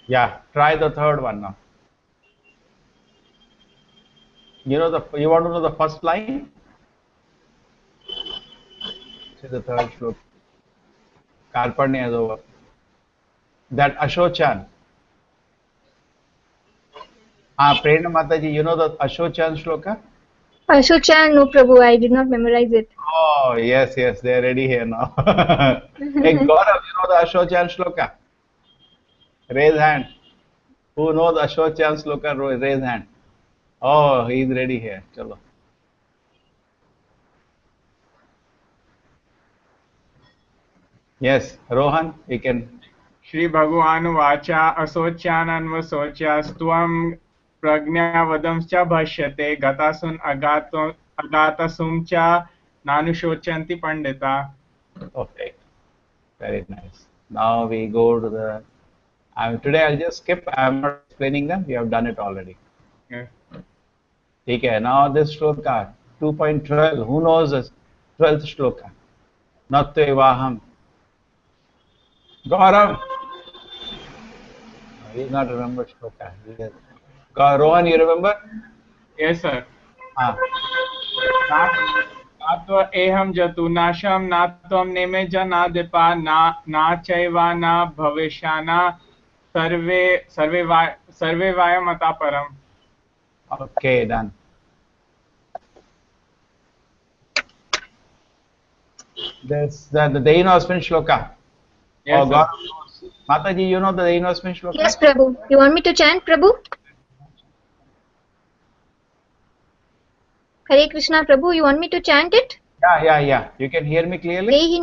Yeah, try the third one now. You want to know the first line? See the third shloka. Karparnya is over. That Ashochan. Prerna Mataji, you know the Ashochan shloka? Ashochan, no Prabhu, I did not memorize it. Oh, yes, they're ready here now. Hey, Gaurav, you know the Ashochan shloka? Raise hand. Who knows Ashochan shloka? Raise hand. Oh, he's ready here. Chalo. Yes, Rohan, you can. Shri भगवानुवाचा असोच्यानन्वसोच्यास्त्वं प्रज्ञावदंश्च भाष्यते गतासुन अगातसुं च नानुशोचन्ति Pandita. Okay, very nice. Now we go to the. Today I'll just skip. I'm not explaining them. We have done it already. Yeah. Okay, now this shloka 2.12. Who knows this 12th shloka? Natyevaham. Gaurav. He does not remember shloka. Rohan, you remember? Yes, sir. Ah. नात्व एहं जतु नाशम नात्वं नेमे जनादिपा ना चैवा न भविष्याना सर्वे वायमता परम. Okay, done. There's the Dainasmin shloka. Yes, Oh, God. Mataji, you know the Dainasmin shloka? Yes, Prabhu. You want me to chant, Prabhu? Hare Krishna, Prabhu. You want me to chant it? Yeah. You can hear me clearly?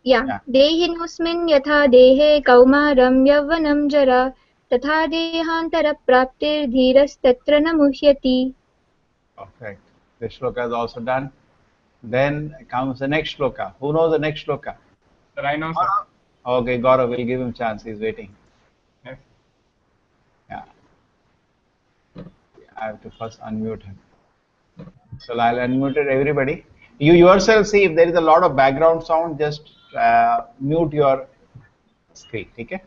Dehinosmin yatha dehe kaumaram yavvanam jara तथा देहांतर प्राप्तिर धीरस तत्र न मुह्यति. Perfect. This shloka is also done. Then comes the next shloka. Who knows the next shloka? Sir, I know, sir. Okay, Gaurav, we'll give him chance. He's waiting. Yes. Yeah. I have to first unmute him. So I'll unmute everybody. You yourself see if there is a lot of background sound, just mute your screen. Okay?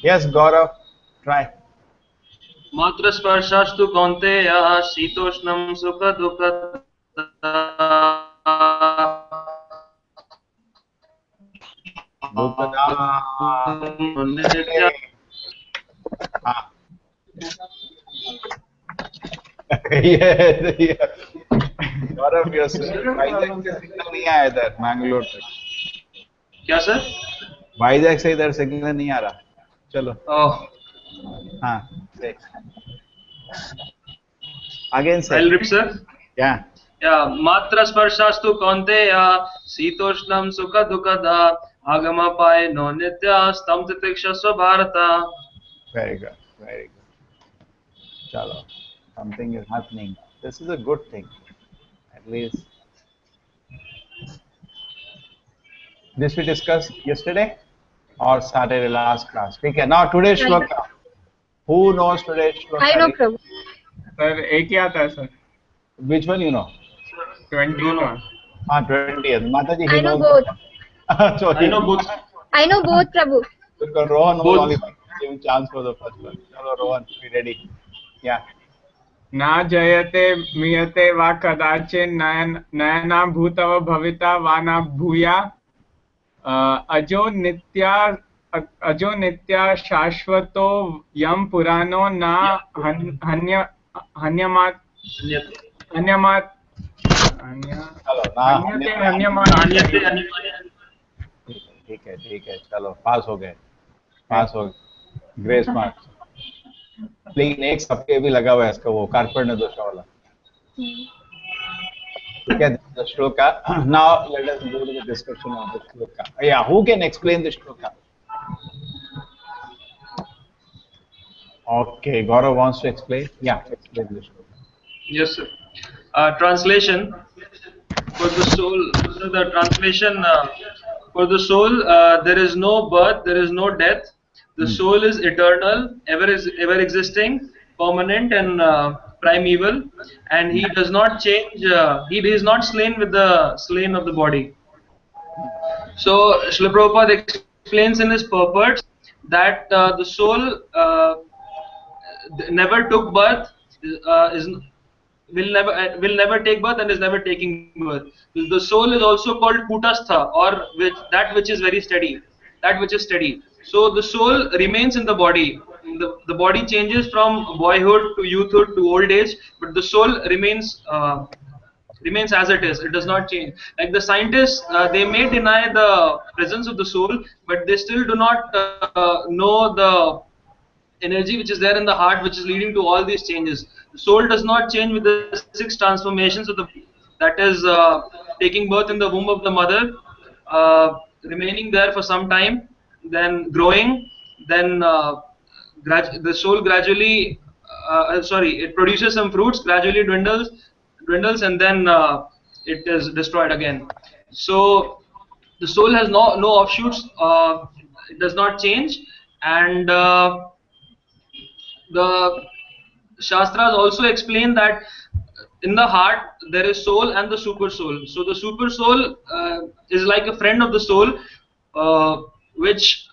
Yes, Gaurav, try. मात्र स्पर्शास्तु कौन्तेय शीतोष्णं सुख दुःख Yes. Gaurav, your signal नहीं आया इधर मैंगलोर तक. क्या sir? Vizag से इधर सिग्नल नहीं आ रहा. चलो. हाँ. Again, sir. I'll repeat, sir. Yeah. मात्र स्पर्शास्तु कौन्तेय शीतोष्णं सुख दुःखदा आगमपाय no Nitya स्तम तितिक्षस्व Bharat. Very good. Chalo. Something is happening. This is a good thing. At least. This we discussed yesterday or Saturday last class. Okay. Now today's shloka. Who knows today's shloka? I know, Prabhu. Sir, एक ही आता है, sir. Which one you know? 20th. 20th. Mataji, I know both. Sorry. I know both. I know both, Prabhu. Because Rohan knows Both. only one. Give him chance for the first one. Hello, Rohan. Be ready. Yeah. ना जयते मियते वा कदाचित् नयना भूतव भविता वा न भूया अजो नित्या शाश्वतो यम पुराणो न हन्यमात् ठीक है चलो पास हो गए ग्रेस मार्क्स. लेकिन एक सबके भी लगा हुआ है इसका वो कार्पेंटर दोषा वाला. ठीक है the shloka. Now let us go to the description of the shloka. Yeah, who can explain the shloka? Okay, Gaurav wants to explain. Yeah, explain the shloka. Yes, sir. Translation for the soul. The translation for the soul. There is no birth. There is no death. The soul is eternal, ever existing, permanent, and primeval. And he does not change. He is not slain with the slain of the body. So Srila Prabhupada explains in his purports that the soul never took birth, is will never take birth and is never taking birth. The soul is also called kutastha, or that which is very steady, that which is steady. So the soul remains in the body. The body changes from boyhood to youthhood to old age, but the soul remains as it is. It does not change. Like the scientists, they may deny the presence of the soul, but they still do not know the energy which is there in the heart, which is leading to all these changes. The soul does not change with the 6 transformations of the body. That is taking birth in the womb of the mother, remaining there for some time, then growing, then the soul gradually, it produces some fruits, gradually dwindles, and then it is destroyed again. So the soul has no offshoots. It does not change, and the Shastras also explain that in the heart there is soul and the super soul. So the super soul is like a friend of the soul, which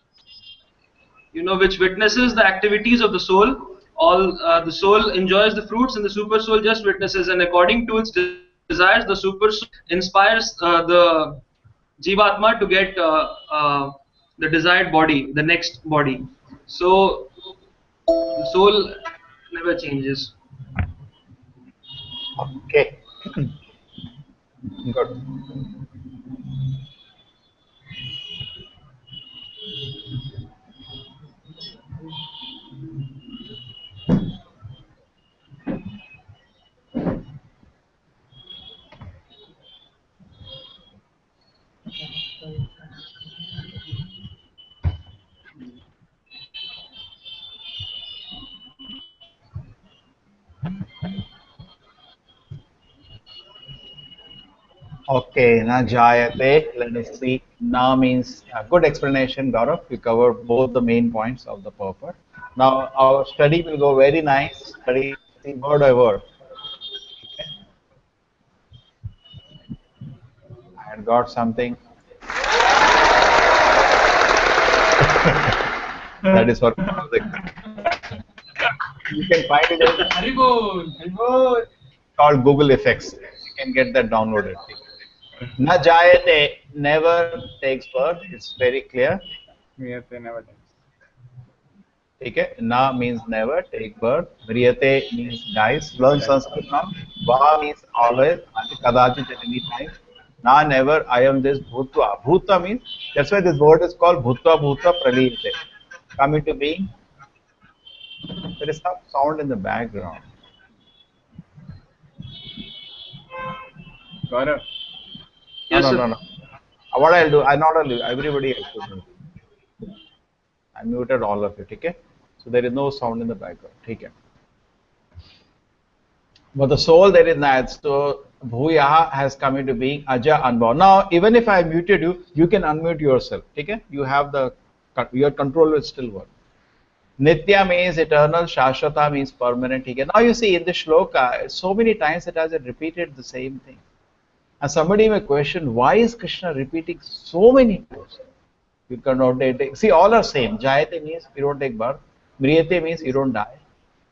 which witnesses the activities of the soul. All the soul enjoys the fruits, and the super soul just witnesses. And according to its desires, the super soul inspires the Jivatma to get the desired body, the next body. So the soul never changes. Okay. Good. Okay, na jayate. Let us see. Na means good explanation, Gaurav. You covered both the main points of the purport. Now our study will go very nice. Study word by word. Okay. I had got something. That is for music. You can find it as called Google Effects. You can get that downloaded. Na jayate, never takes birth. It's very clear. Mriyate never dies. Okay. Na means never, take birth. Mriyate means dies. Learn Sanskrit now. Va means always. Kadachit at any time. Na never. I am this bhutva. Bhuta means, that's why this word is called bhutva bhuta praliyate. Coming to being. There is some sound in the background. Gaurav. Yes, No, sir. no, no, no. What I'll do, I not only everybody else will do. I muted all of it, okay? So there is no sound in the background, okay? But the soul there is not. So Bhuyaha has come into being, Aja unborn. Now, even if I muted you, you can unmute yourself, okay? You have your control will still work. Nitya means eternal, Shashwata means permanent, okay? Now you see in the shloka, so many times it has repeated the same thing. And somebody may question, why is Krishna repeating so many times? You cannot take. See, all are same. Jayate means you don't take birth. Mriyate means you don't die.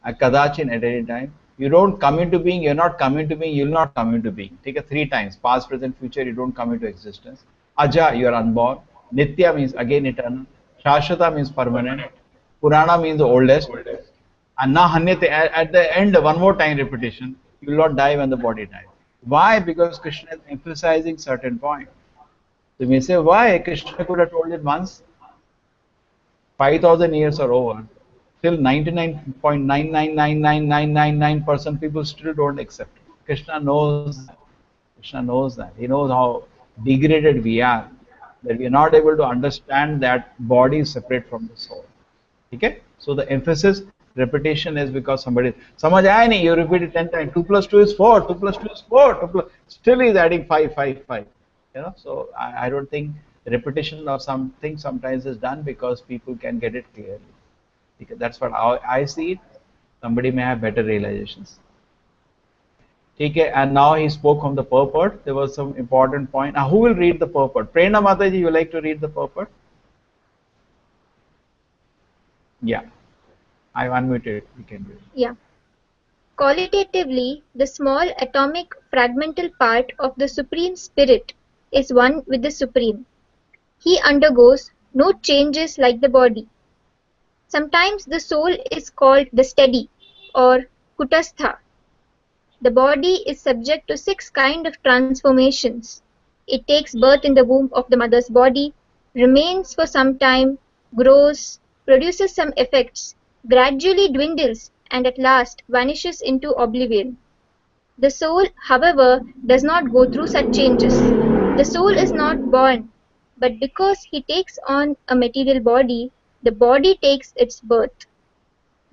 And Kadachin at any time. You don't come into being, you're not come into being, you'll not come into being. Take it 3 times. Past, present, future, you don't come into existence. Aja, you are unborn. Nitya means again eternal. Shashwata means permanent. Purana means the oldest. And na hanyate, at the end, one more time repetition. You will not die when the body dies. Why? Because Krishna is emphasizing certain point. So you may say, why? Krishna could have told it once. 5,000 years are over. Still 99.999999% people still don't accept it. Krishna knows that. Krishna knows that. He knows how degraded we are. That we are not able to understand that body is separate from the soul. Okay? So the emphasis, repetition is because somebody, Samajh aaya nahi, you repeat it 10 times. 2 plus 2 is 4, 2 plus 2 is 4, still is adding 5, 5, 5. You know, so I don't think repetition of something sometimes is done because people can get it clearly. Because that's what I see it. Somebody may have better realizations. Okay, and now he spoke from the purport. There was some important point. Now, who will read the purport? Prerna Mataji, you like to read the purport? Yeah, I've unmuted. You can do it. Yeah. Qualitatively, the small atomic fragmental part of the Supreme Spirit is one with the Supreme. He undergoes no changes like the body. Sometimes the soul is called the steady or kutastha. The body is subject to 6 kinds of transformations. It takes birth in the womb of the mother's body, remains for some time, grows, produces some effects, gradually dwindles, and at last vanishes into oblivion. The soul, however, does not go through such changes. The soul is not born, but because he takes on a material body, the body takes its birth.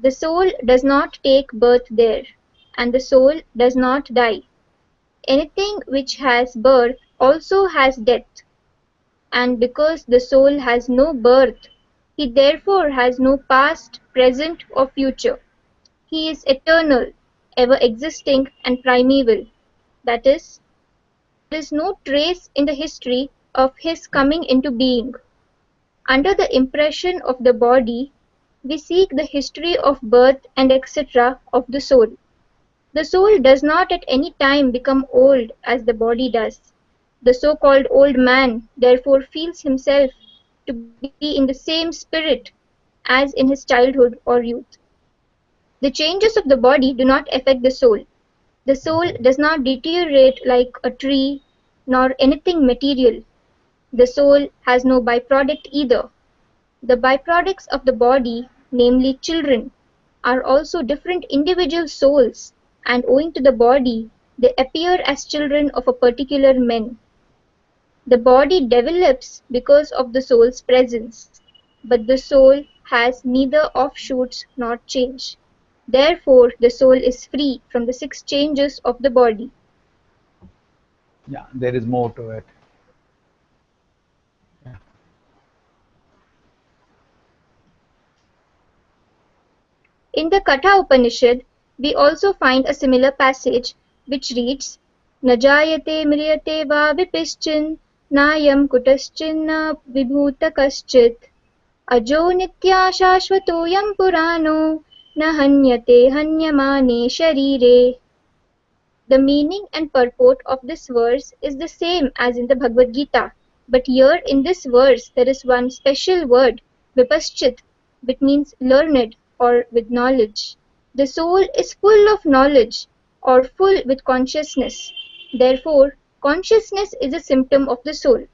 The soul does not take birth there, and the soul does not die. Anything which has birth also has death, and because the soul has no birth, he therefore has no past, present, or future. He is eternal, ever existing, and primeval. That is, there is no trace in the history of his coming into being. Under the impression of the body, we seek the history of birth and etc. of the soul. The soul does not at any time become old as the body does. The so-called old man therefore feels himself to be in the same spirit as in his childhood or youth. The changes of the body do not affect the soul. The soul does not deteriorate like a tree nor anything material. The soul has no byproduct either. The byproducts of the body, namely children, are also different individual souls, and owing to the body, they appear as children of a particular man. The body develops because of the soul's presence, but the soul has neither offshoots nor change. Therefore, the soul is free from the 6 changes of the body. Yeah, there is more to it. Yeah. In the Katha Upanishad, we also find a similar passage which reads, Najayate mriyate va vipischin, nayam kutaschinna vibhuta kaschit, ajo nitya shashvatoyam purano, na hanyate hanyamane sharire. The meaning and purport of this verse is the same as in the Bhagavad Gita, but here in this verse there is one special word, vipaschit, which means learned or with knowledge. The soul is full of knowledge or full with consciousness. Therefore, consciousness is a symptom of the soul.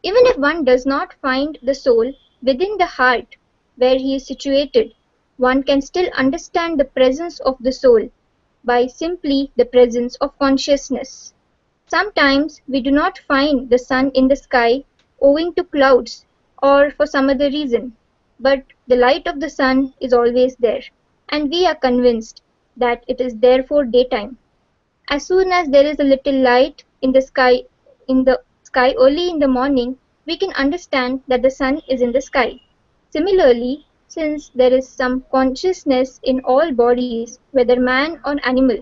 Even if one does not find the soul within the heart where he is situated, one can still understand the presence of the soul by simply the presence of consciousness. Sometimes we do not find the sun in the sky owing to clouds or for some other reason, but the light of the sun is always there, and we are convinced that it is therefore daytime. As soon as there is a little light in the sky early in the morning, we can understand that the sun is in the sky. Similarly, since there is some consciousness in all bodies, whether man or animal,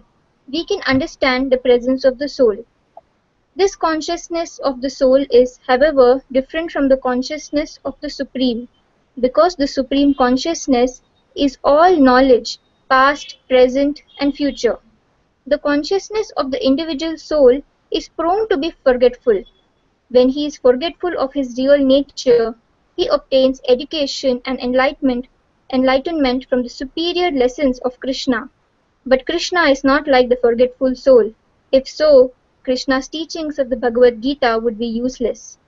we can understand the presence of the soul. This consciousness of the soul is, however, different from the consciousness of the Supreme, because the Supreme Consciousness is all knowledge, past, present, and future. The consciousness of the individual soul is prone to be forgetful. When he is forgetful of his real nature, he obtains education and enlightenment from the superior lessons of Krishna. But Krishna is not like the forgetful soul. If so, Krishna's teachings of the Bhagavad Gita would be useless.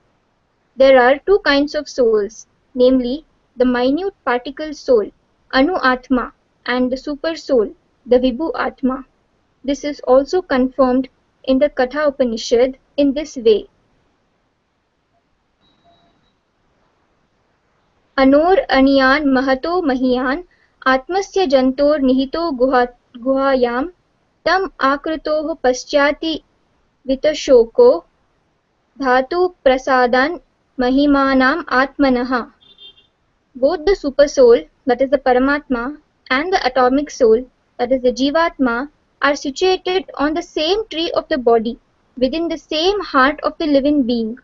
There are 2 kinds of souls, namely the minute particle soul, Anu Atma, and the super soul, the Vibhu Atma. This is also confirmed in the Katha Upanishad in this way. Anor aniyan mahato mahiyan atmasya jantor nihito guhayam tam akritoh paschati vitashoko dhatu prasadan mahimanam atmanaha. Both the super soul, that is the Paramatma, and the atomic soul, that is the Jivatma, are situated on the same tree of the body, within the same heart of the living being,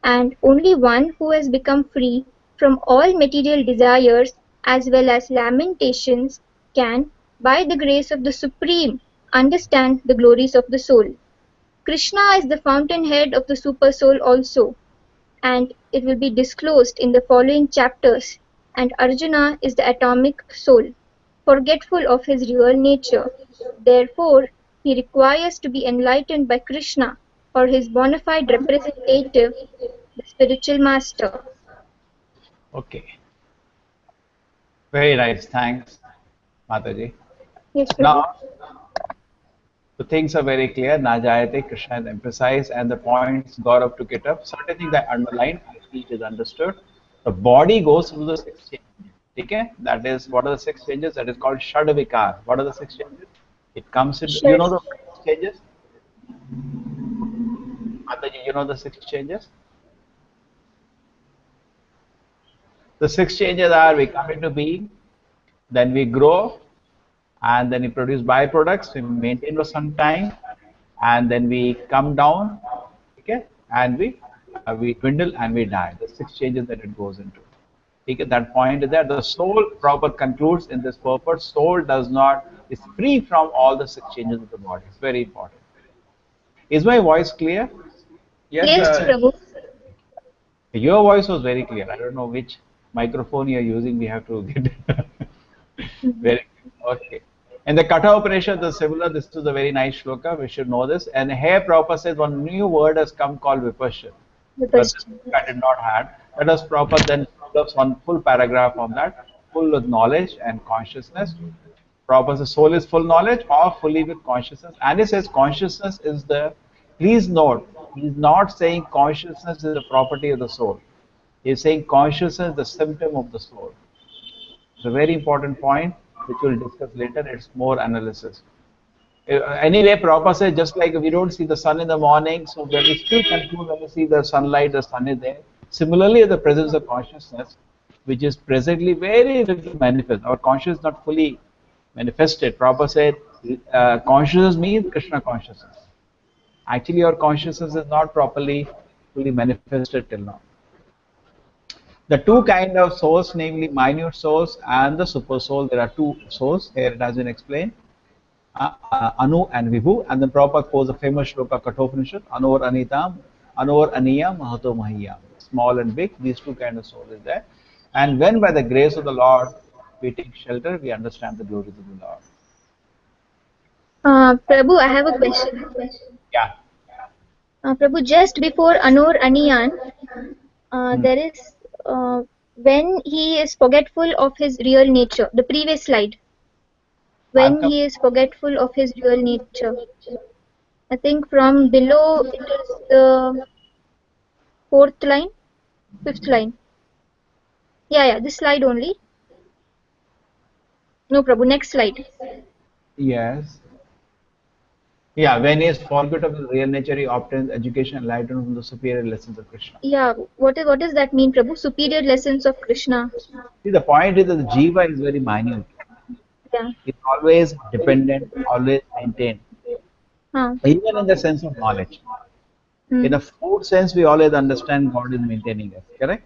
and only one who has become free from all material desires as well as Lamentations, can, by the grace of the Supreme, understand the glories of the soul. Krishna is the fountainhead of the Super Soul also, and it will be disclosed in the following chapters, and Arjuna is the atomic soul, forgetful of his real nature. Therefore, he requires to be enlightened by Krishna or his bona fide representative, the spiritual master. Okay. Very nice. Thanks, Mataji. Yes, Prabhu. Now, the things are very clear. Najayate, Krishna is emphasized, and the points Gaurav took it up. Certain things I underlined, I see it is understood. The body goes through the 6 changes. Okay? That is, what are the 6 changes? That is called Shadavikar. What are the 6 changes? It comes in, you know the 6 changes? Mataji, you know the 6 changes? The 6 changes are: we come into being, then we grow, and then we produce byproducts, we maintain for some time, and then we come down, okay, and we dwindle and we die. The 6 changes that it goes into. Okay, that point is that the soul proper concludes in this purpose. Soul is free from all the 6 changes of the body. It's very important. Is my voice clear? Yes, Prabhu. Your voice was very clear. I don't know which microphone you're using. We have to get very okay. In the Katha Upanishad, the similar. This is a very nice shloka. We should know this. And here Prabhupada says one new word has come called Vipashan. But this I did not have. Let us Prabhupada then develops one full paragraph on that, full with knowledge and consciousness. Prabhupada says soul is full knowledge or fully with consciousness. And he says consciousness is the. Please note, he's not saying consciousness is a property of the soul. He's saying consciousness is the symptom of the soul. It's a very important point, which we'll discuss later. It's more analysis. Anyway, Prabhupada says just like we don't see the sun in the morning, so when we still conclude when we see the sunlight, the sun is there. Similarly, the presence of consciousness, which is presently very little manifest. Our consciousness is not fully manifested. Prabhupada said consciousness means Krishna consciousness. Actually, our consciousness is not properly fully manifested till now. The 2 kind of souls, namely minute souls and the super soul, there are 2 souls. Here it has been explained. Anu and Vibhu. And then Prabhupada quotes the famous shloka Kathopanishad, Anor Anitam, Anor Aniyam, Mahato Mahiyam. Small and big, these 2 kind of souls is there. And when by the grace of the Lord we take shelter, we understand the glories of the Lord. Prabhu, I have a question. Yeah. Prabhu, just before Anor Aniyan, there is when he is forgetful of his real nature. The previous slide. When he is forgetful of his real nature. I think from below it is the 4th line, 5th line. Yeah, this slide only. No, Prabhu, next slide. Yes. Yeah, when he is forget of his real nature, he obtains education and enlightenment from the superior lessons of Krishna. Yeah, what does that mean, Prabhu? Superior lessons of Krishna. See, the point is that the jiva is very minute. Yeah. It's always dependent, always maintained. Even in the sense of knowledge. In a food sense, we always understand God is maintaining us, correct?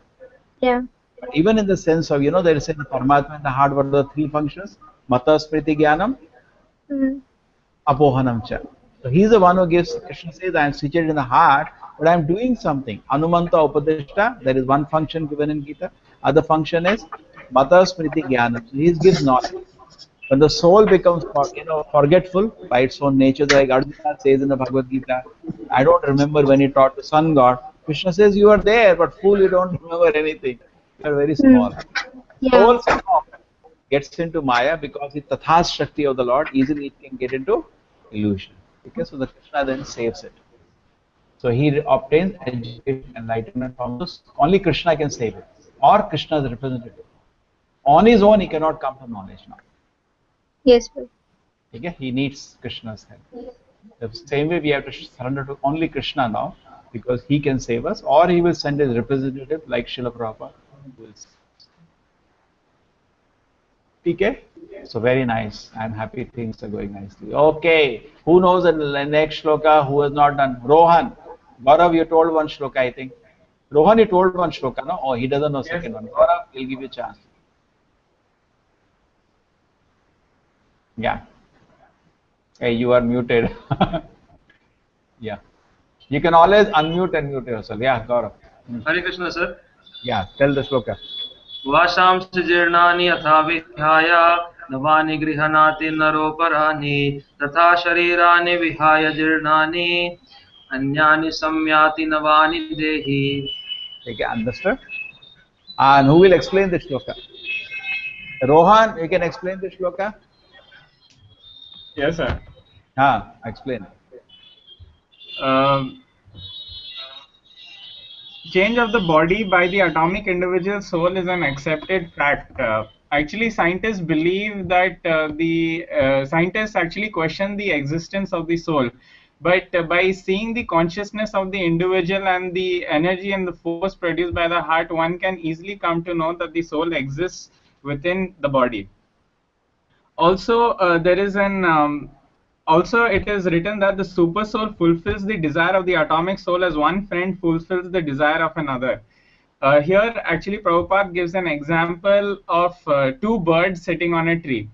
Yeah. But even in the sense of, there is in the Paramatma in the heart, what are the 3 functions? Mata, Smriti, Jnanam, Apohanam cha. So he's the one who gives, Krishna says, I am situated in the heart, but I am doing something. Anumanta Upadishta, there is one function given in Gita. Other function is Mata, Smriti, Jnanam. So he gives knowledge. When the soul becomes forgetful by its own nature, like Arjuna says in the Bhagavad Gita, I don't remember when he taught the sun god. Krishna says, you are there, but fool, you don't remember anything. You are very small. Yeah. Soul somehow gets into Maya because the Tathas Shakti of the Lord, easily it can get into illusion. Okay, so the Krishna then saves it. So he obtains education, enlightenment from this. Only Krishna can save it, or Krishna's representative. On his own, he cannot come to knowledge now. Yes, sir. Okay, he needs Krishna's help. The same way we have to surrender to only Krishna now, because he can save us, or he will send his representative like Srila Prabhupada. Okay, so very nice. I'm happy things are going nicely. Okay, who knows the next shloka? Who has not done? Rohan. Gaurav, you told one shloka, I think. Rohan, you told one shloka, no? Oh, he doesn't know second one. Gaurav, we'll give you a chance. Yeah. Hey, you are muted. Yeah. You can always unmute and mute yourself. Yeah, Gaurav. Hare Krishna, sir. Yeah, tell the shloka. वाशांसि जीर्णानि यथा विहाय नवानि गृह्णाति नरोपराणि तथा शरीराणि विहाय जीर्णानि अन्यानि संयाति नवानि देहि. Okay, understood? And who will explain the shloka? Rohan, you can explain the shloka? Yes, sir. Explain. Change of the body by the atomic individual soul is an accepted fact. Actually, scientists believe that scientists actually question the existence of the soul. But by seeing the consciousness of the individual and the energy and the force produced by the heart, one can easily come to know that the soul exists within the body. Also, there is an also it is written that the super soul fulfills the desire of the atomic soul as one friend fulfills the desire of another. Here, actually, Prabhupada gives an example of two birds sitting on a tree.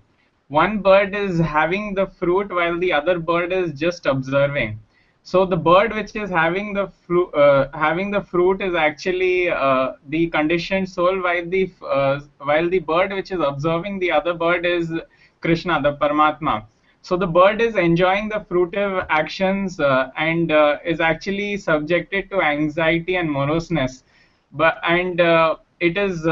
One bird is having the fruit while the other bird is just observing. So the bird which is having the fruit is actually the conditioned soul, while the bird which is observing the other bird is Krishna, the Paramatma. So the bird is enjoying the fruitive actions and is actually subjected to anxiety and moroseness, it is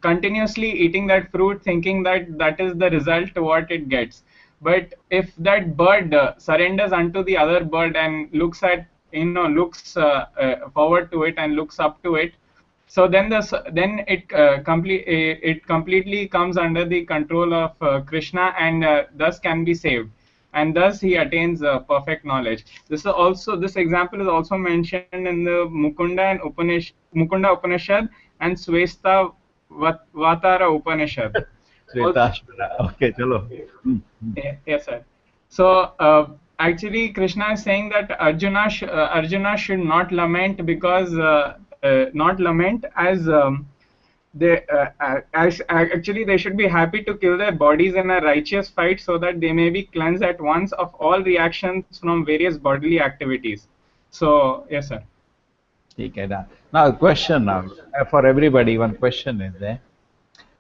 continuously eating that fruit, thinking that that is the result to what it gets. But if that bird surrenders unto the other bird and looks forward to it and looks up to it, so then it completely comes under the control of Krishna, and thus can be saved, and thus he attains perfect knowledge. This example is also mentioned in the Mukunda Upanishad and Swesta Vatara Upanishad. Okay, chalo. Yes, sir. So actually, Krishna is saying that Arjuna should not lament because actually they should be happy to kill their bodies in a righteous fight so that they may be cleansed at once of all reactions from various bodily activities. So yes, sir. Okay, now question for everybody. One question is there.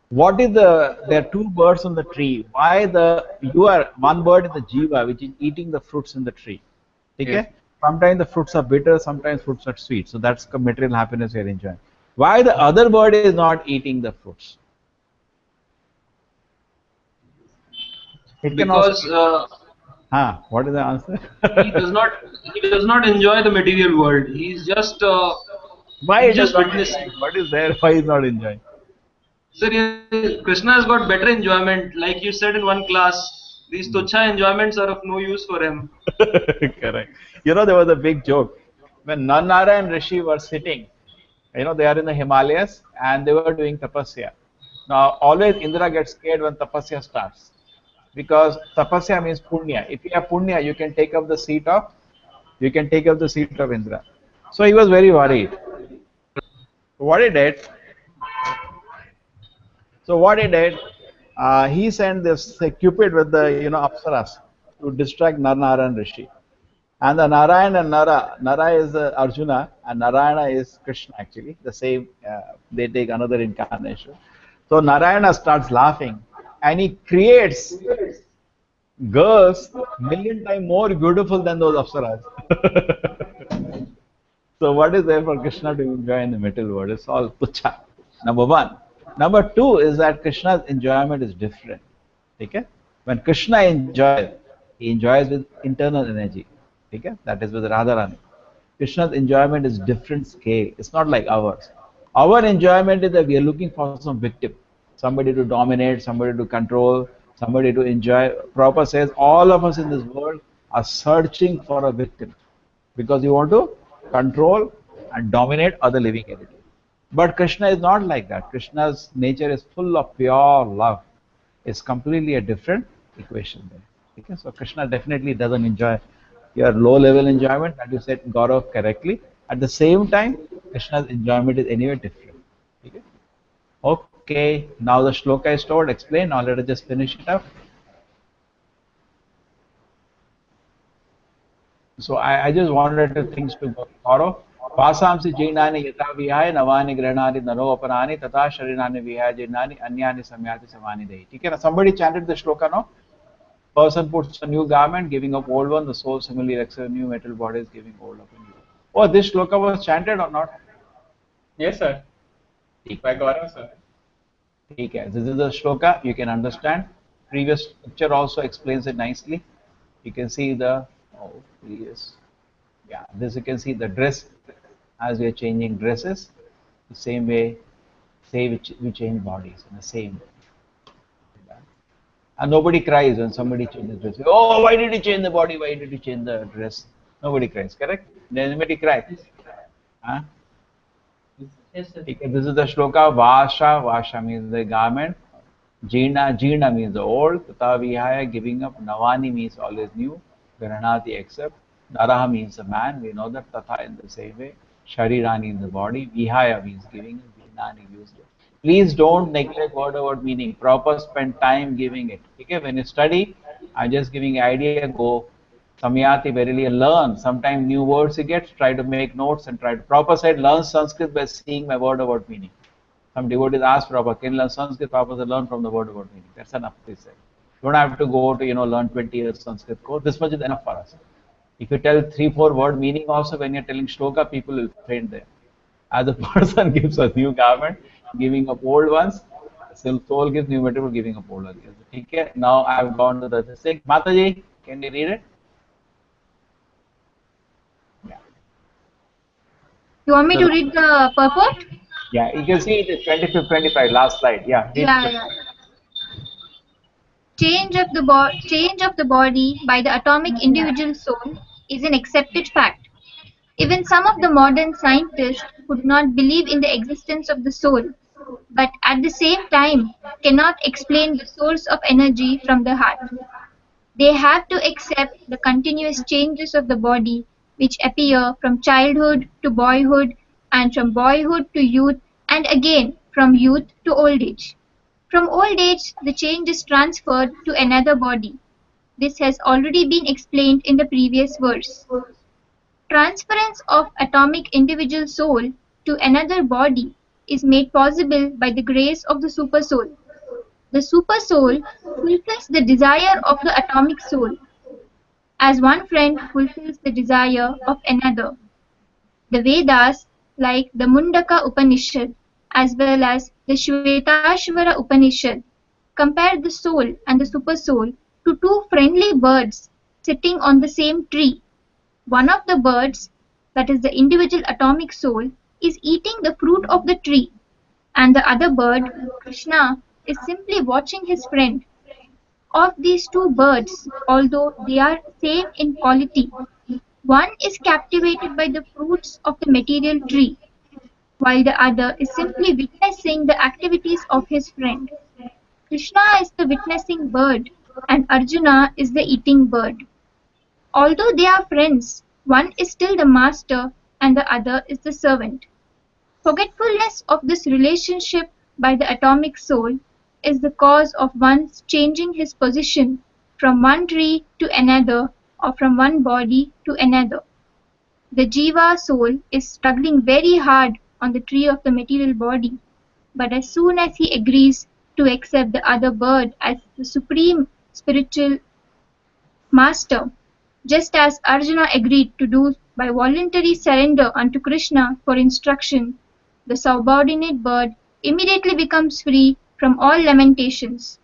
What is there are two birds on the tree? Why you are one bird in the jiva which is eating the fruits in the tree? Okay. Yes. Sometimes the fruits are bitter, sometimes fruits are sweet. So that's the material happiness you are enjoying. Why the other bird is not eating the fruits? Because what is the answer? he does not enjoy the material world. He's just Why he's just not witnessing. enjoying? What is there? Why is not enjoying? Sir, Krishna has got better enjoyment. Like you said in one class, these tuchha enjoyments are of no use for him. Correct. There was a big joke. When Nara and Rishi were sitting, they are in the Himalayas and they were doing tapasya. Now, always Indra gets scared when tapasya starts. Because tapasya means punya. If you have punya, you can take up the seat of Indra. So he was very worried. What he did, he sent this Cupid with the Apsaras to distract Nara and Rishi. And the Narayana and Nara is Arjuna and Narayana is Krishna actually. The same, they take another incarnation. So Narayana starts laughing and he creates girls million times more beautiful than those Apsaras. So what is there for Krishna to enjoy in the material world? It's all tuchha. Number one. Number two is that Krishna's enjoyment is different. Okay? When Krishna enjoys, he enjoys with internal energy. Okay? That is with Radharani. Krishna's enjoyment is different scale. It's not like ours. Our enjoyment is that we are looking for some victim. Somebody to dominate, somebody to control, somebody to enjoy. Prabhupada says all of us in this world are searching for a victim. Because you want to control and dominate other living entities. But Krishna is not like that. Krishna's nature is full of pure love. It's completely a different equation there. Okay? So Krishna definitely doesn't enjoy your low-level enjoyment, that you said, Gaurav, correctly. At the same time, Krishna's enjoyment is anyway different. Okay, now the shloka is told, explain. Now let us just finish it up. So I just wanted the things to go thorough. Vasamsi jinani yata vihaya navani granani naro aparani tata sharinani vihaya jinani anyani samyati samani dehi. Okay, somebody chanted the shloka now. Person puts a new garment, giving up old one. The soul similarly accepts new metal bodies, giving old up a new. Oh, this shloka was chanted or not? Yes, sir. By Gaurav, sir. Okay, this is the shloka. You can understand. Previous picture also explains it nicely. You can see the previous. Yeah, this you can see the dress as we are changing dresses. The same way, say we change bodies in the same way. And nobody cries when somebody changes dress. Oh, why did you change the body? Why did you change the dress? Nobody cries, correct? Does anybody cry? Huh? Yes, sir. Okay, this is the shloka. Vasha, Vasha means the garment. Jeena, Jeena means the old. Tata Vihaya, giving up. Navani means always new. Granati, accept. Naraha means a man. We know that Tata in the same way. Sharirani in the body. Vihaya means giving. Vinani used it. Please don't neglect word meaning. Proper spend time giving it. Okay, when you study, I'm just giving idea. Go Samyati verily learn. Sometimes new words you get. Try to make notes and try to proper said learn Sanskrit by seeing my word meaning. Some devotees ask Prabhupada, can you learn Sanskrit? Prabhupada said, learn from the word meaning. That's enough, they say. You don't have to go to, learn 20 years Sanskrit course. This much is enough for us. If you tell 3-4 word meaning also when you're telling shloka, people will faint there. As a person gives a new garment, giving up old ones, soul gives new material, giving up old ones. Okay, now I've gone to the thing. Mataji, can you read it? Yeah. You want me to read the purport? Yeah, you can see it is 25, 25, last slide. Yeah, read Yeah. Change of the body by the atomic individual soul is an accepted fact. Even some of the modern scientists would not believe in the existence of the soul, but at the same time cannot explain the source of energy from the heart. They have to accept the continuous changes of the body which appear from childhood to boyhood and from boyhood to youth and again from youth to old age. From old age, the change is transferred to another body. This has already been explained in the previous verse. Transference of atomic individual soul to another body is made possible by the grace of the supersoul. The supersoul fulfills the desire of the atomic soul, as one friend fulfills the desire of another. The Vedas, like the Mundaka Upanishad as well as the Shvetashvara Upanishad, compare the soul and the supersoul to two friendly birds sitting on the same tree. One of the birds, that is the individual atomic soul, is eating the fruit of the tree, and the other bird, Krishna, is simply watching his friend. Of these two birds, although they are same in quality, one is captivated by the fruits of the material tree, while the other is simply witnessing the activities of his friend. Krishna is the witnessing bird, and Arjuna is the eating bird. Although they are friends, one is still the master and the other is the servant. Forgetfulness of this relationship by the atomic soul is the cause of one's changing his position from one tree to another or from one body to another. The Jiva soul is struggling very hard on the tree of the material body, but as soon as he agrees to accept the other bird as the supreme spiritual master, just as Arjuna agreed to do by voluntary surrender unto Krishna for instruction, the subordinate bird immediately becomes free from all lamentations.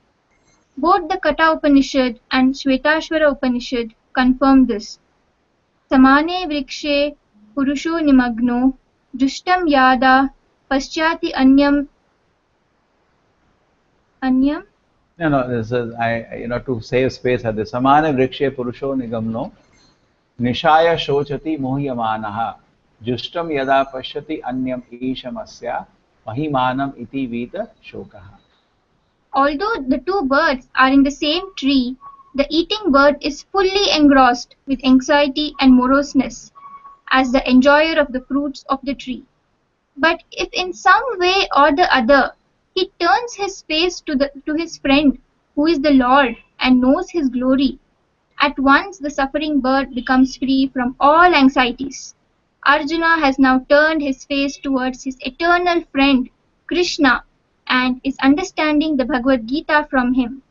Both the Katha Upanishad and Shvetashvara Upanishad confirm this. Samane vrikshe purusho nimagno jushtam yada paschati anyam. No, this is to save space at the samana vrikshe purusho nigamno nishaya shochati mohyamanaha jushtam yada pashyati anyam ishamasya mahimanam iti vita shokaha. Although the two birds are in the same tree, the eating bird is fully engrossed with anxiety and moroseness as the enjoyer of the fruits of the tree. But if in some way or the other he turns his face to his friend who is the Lord and knows his glory, At once the suffering bird becomes free from all anxieties. Arjuna has now turned his face towards his eternal friend Krishna and is understanding the Bhagavad Gita from him.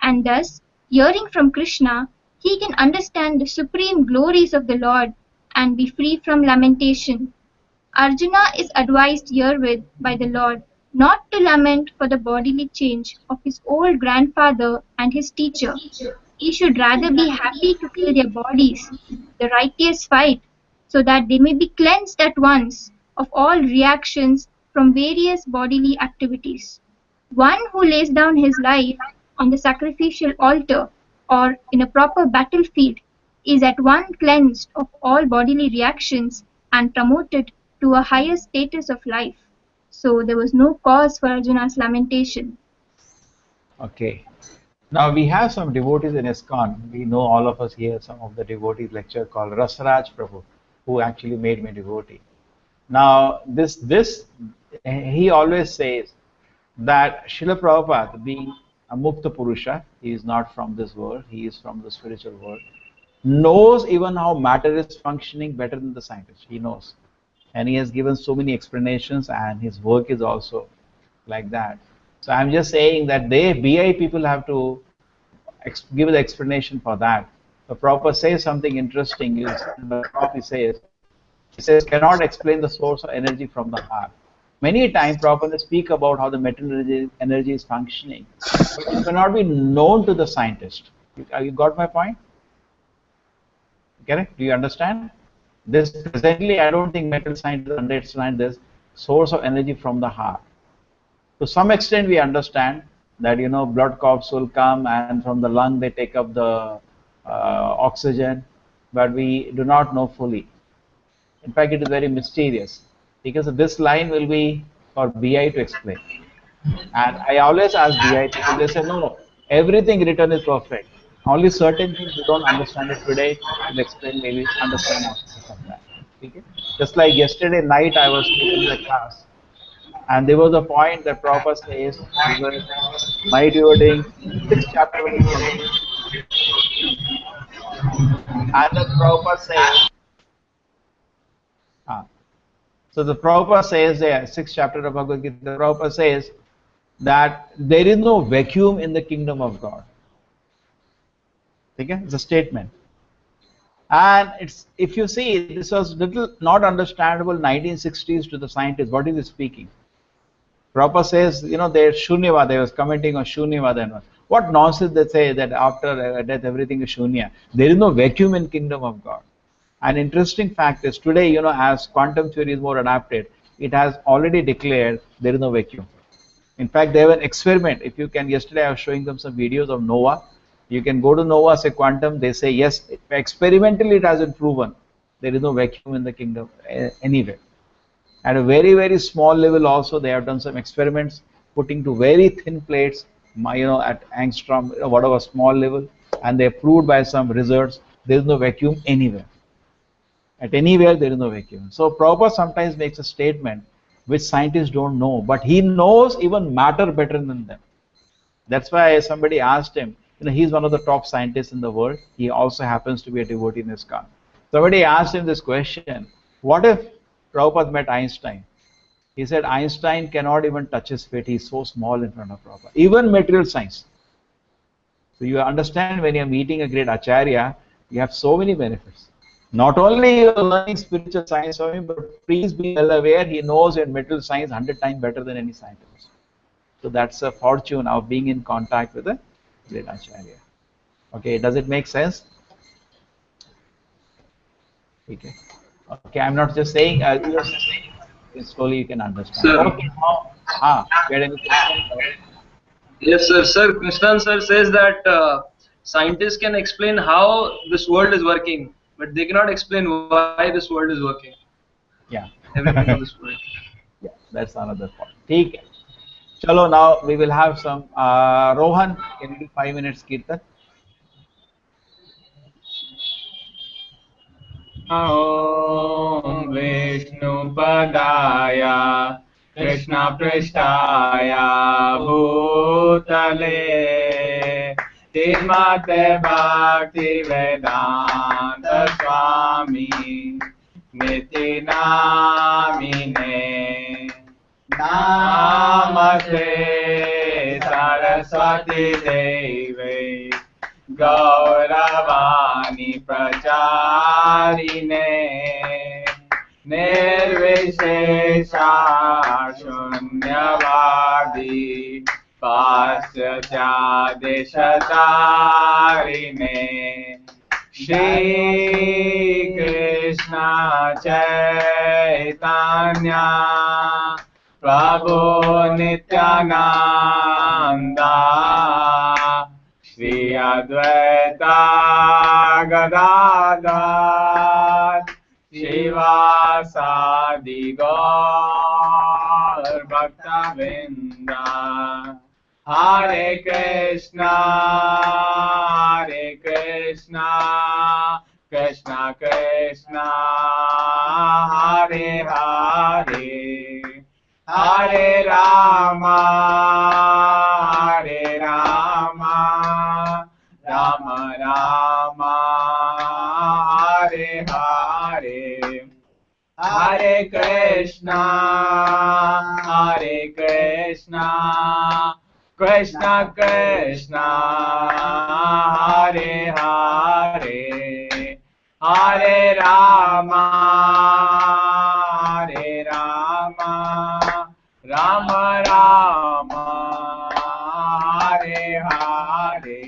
And thus, hearing from Krishna, he can understand the supreme glories of the Lord and be free from lamentation. Arjuna is advised herewith by the Lord not to lament for the bodily change of his old grandfather and his teacher. He should rather be happy to kill their bodies, the righteous fight, so that they may be cleansed at once of all reactions from various bodily activities. One who lays down his life on the sacrificial altar or in a proper battlefield is at once cleansed of all bodily reactions and promoted to a higher status of life. So there was no cause for Arjuna's lamentation. Okay. Now we have some devotees in ISKCON. We know, all of us here, some of the devotees lecture called Rasraj Prabhu, who actually made me devotee. Now he always says that Srila Prabhupada, being a Mukta Purusha, he is not from this world, he is from the spiritual world, knows even how matter is functioning better than the scientist. He knows. And he has given so many explanations, and his work is also like that. So I'm just saying that BI people have to give the explanation for that. The Prabhupada says something interesting. He says, cannot explain the source of energy from the heart. Many times Prabhupada speak about how the material energy is functioning, but it cannot be known to the scientist. You got my point? Correct? Do you understand? This presently, I don't think metal scientists understand this source of energy from the heart. To some extent, we understand that, you know, blood corpuscle come and from the lung they take up the oxygen, but we do not know fully. In fact, it is very mysterious, because this line will be for BI to explain. And I always ask BI people, they say, no, everything written is perfect. Only certain things you don't understand it today, will explain, maybe understand after that. Okay? Just like yesterday night, I was taking the class, and there was a point that Prabhupada says, we were meditating 6th chapter of the Bhagavad Gita. And the Prabhupada says, so the Prabhupada says there, 6th chapter of Bhagavad Gita, the Prabhupada says that there is no vacuum in the kingdom of God. Okay? It's a statement. And it's, if you see, this was little not understandable 1960s to the scientists. What is he speaking? Prabhupada says, you know, there's Shunyavada. They was commenting on Shunyavada. And what nonsense they say that after death everything is Shunya. There is no vacuum in kingdom of God. An interesting fact is today, you know, as quantum theory is more adapted, it has already declared there is no vacuum. In fact, they have an experiment. If you can, yesterday I was showing them some videos of NOVA. You can go to NOVA, say quantum, they say yes, experimentally it has been proven there is no vacuum in the kingdom anywhere. At a very, very small level also, they have done some experiments putting to very thin plates, you know, at angstrom, you know, whatever small level, and they proved by some results there is no vacuum anywhere. At anywhere there is no vacuum. So Prabhupada sometimes makes a statement which scientists don't know, but he knows even matter better than them. That's why somebody asked him, you know, he's one of the top scientists in the world. He also happens to be a devotee in ISKCON. Somebody asked him this question, what if Prabhupada met Einstein? He said Einstein cannot even touch his feet. He's so small in front of Prabhupada. Even material science. So you understand, when you're meeting a great Acharya, you have so many benefits. Not only you're learning spiritual science from him, but please be well aware, he knows in material science 100 times better than any scientist. So that's a fortune of being in contact with a great Acharya. Okay, does it make sense? Okay. Okay, I'm not just saying, slowly you can understand. Sir. Okay, now, get any question? Yes, sir. Sir, Krishnan sir says that scientists can explain how this world is working, but they cannot explain why this world is working. Yeah. Everything in this world. Yeah, that's another point. ठीक है. Chalo, now we will have some Rohan. Can you do 5 minutes kirtan? Om Vishnu Padaya Krishna Prishtaya Bhutale Srimate Bhakti Vedanta Swami Niti Namine Namaste Saraswati Devi Gauravani Pracharine Nirvishesha Shunyavadi Paschatya Deshatarine Shri Krishna Chaitanya Prabhu Nityananda Shri Advaita Gadadhar Shivasadi Gaur Bhaktavinda Hare Krishna Krishna Krishna Hare Hare Hare Rama Rama Rama Hare Hare Hare Krishna Krishna Krishna Hare Hare Hare Rama Rama Rama Hare Hare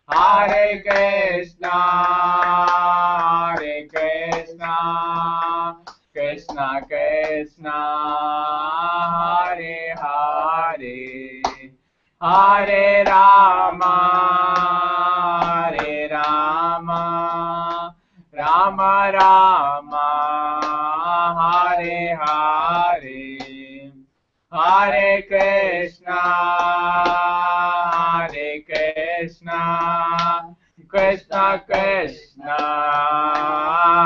Hare Krishna Krishna Krishna Hare Hare Hare Rama Rama Rama Hare Hare Hare Krishna Krishna Krishna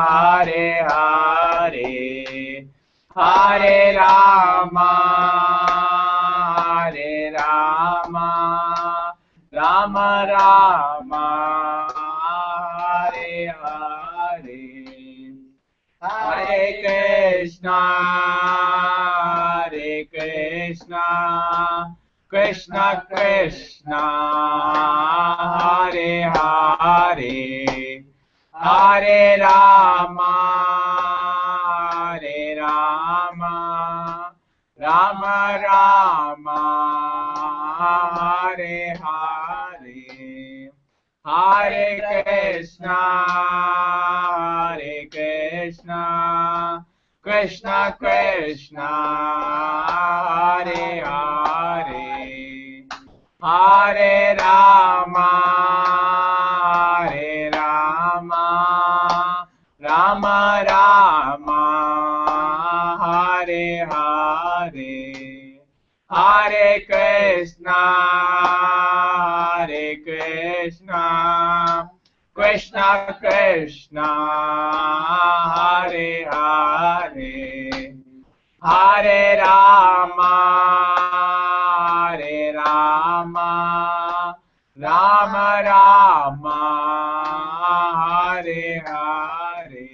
Hare Hare Hare Rama Rama Rama Hare Hare Hare Krishna Krishna Krishna Hare Hare Hare Rama Rama Rama Hare Hare Hare Krishna Krishna Krishna Hare Hare Hare Rama Rama Rama Hare Hare Hare Krishna Krishna Krishna Hare Hare Hare Rama Rama Rama Hare Hare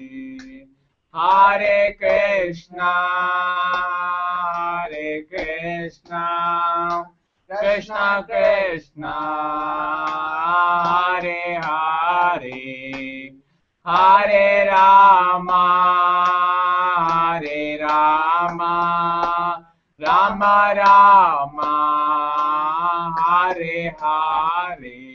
Hare Krishna Krishna Krishna Hare Hare Hare Rama Rama Rama Hare Hare